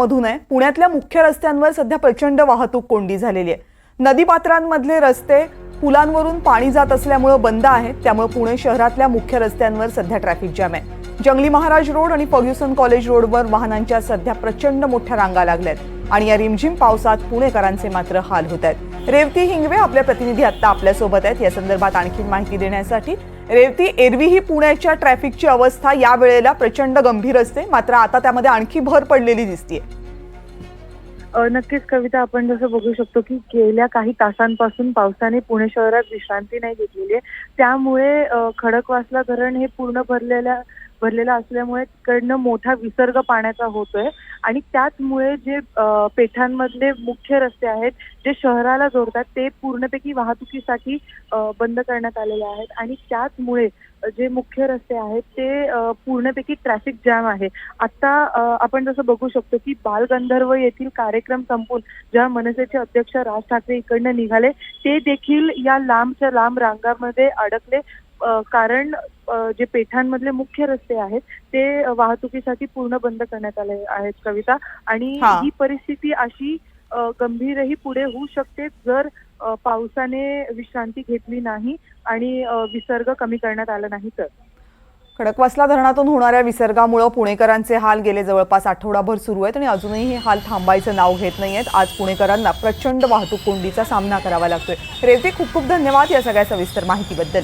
मधून आहे। पुण्यातल्या मुख्य रस्त्यांवर सध्या प्रचंड वाहतूक कोंडी झालेली आहे। नदीपात्रांमधले रस्ते पुलांवरून पाणी जात असल्यामुळे बंद आहेत, त्यामुळे पुणे शहरातल्या मुख्य रस्त्यांवर सध्या ट्रॅफिक जॅम आहे। जंगली महाराज रोड आणि फर्ग्युसन कॉलेज रोडवर वाहनांच्या सध्या प्रचंड मोठ्या रांगा लागल्यात आणि या रिमझिम पावसात पुणेकरांचे मात्र हाल होत आहेत। रेवती हिंगवे आपल्या प्रतिनिधी आता आपल्या सोबत आहेत या संदर्भात आणखी माहिती देण्यासाठी। रेवती, एरवी ही पुण्याच्या ट्रॅफिकची अवस्था या वेळेला प्रचंड गंभीर असते, मात्र आता त्यामध्ये आणखी भर पडलेली दिसतेय। नक्कीच कविता, आपण जसं बघू शकतो की गेल्या काही तासांपासून पावसाने पुणे शहरात विश्रांती नाही घेतलेली आहे। त्यामुळे खडकवासला धरण हे पूर्ण भरलेला असल्यामुळे तिकडनं मोठा विसर्ग पाण्याचा होतोय आणि त्याचमुळे जे पेठांमधले मुख्य रस्ते आहेत जे शहराला जोडतात ते पूर्णपैकी वाहतुकीसाठी बंद करण्यात आलेले आहेत आणि त्याचमुळे जे मुख्य रस्ते आहेत ते पूर्णपैकी ट्रॅफिक जॅम आहे। आता आपण जसं बघू शकतो की बालगंधर्व येथील कार्यक्रम संपून जेव्हा मनसेचे अध्यक्ष राज ठाकरे इकडनं निघाले ते देखील या लांबच्या लांब रांगामध्ये अडकले, कारण जे पेठांमधले मुख्य रस्ते आहेत ते वाहतुकीसाठी पूर्ण बंद करण्यात आले आहेत कविता। आणि ही परिस्थिती अशी गंभीरही पुढे होऊ शकते जर पावसाने विश्रांती घेतली नाही आणि विसर्ग कमी करण्यात आला नाही तर। खडकवासला धरणातून होणाऱ्या विसर्गामुळे पुणेकरांचे हाल गेले जवळपास आठवडाभर सुरू आहेत आणि अजूनही हे हाल थांबायचं नाव घेत नाहीयेत। आज पुणेकरांना प्रचंड वाहतूक कोंडीचा सामना करावा लागतोय। रेवती, खूप खूप धन्यवाद या सगळ्या सविस्तर माहितीबद्दल।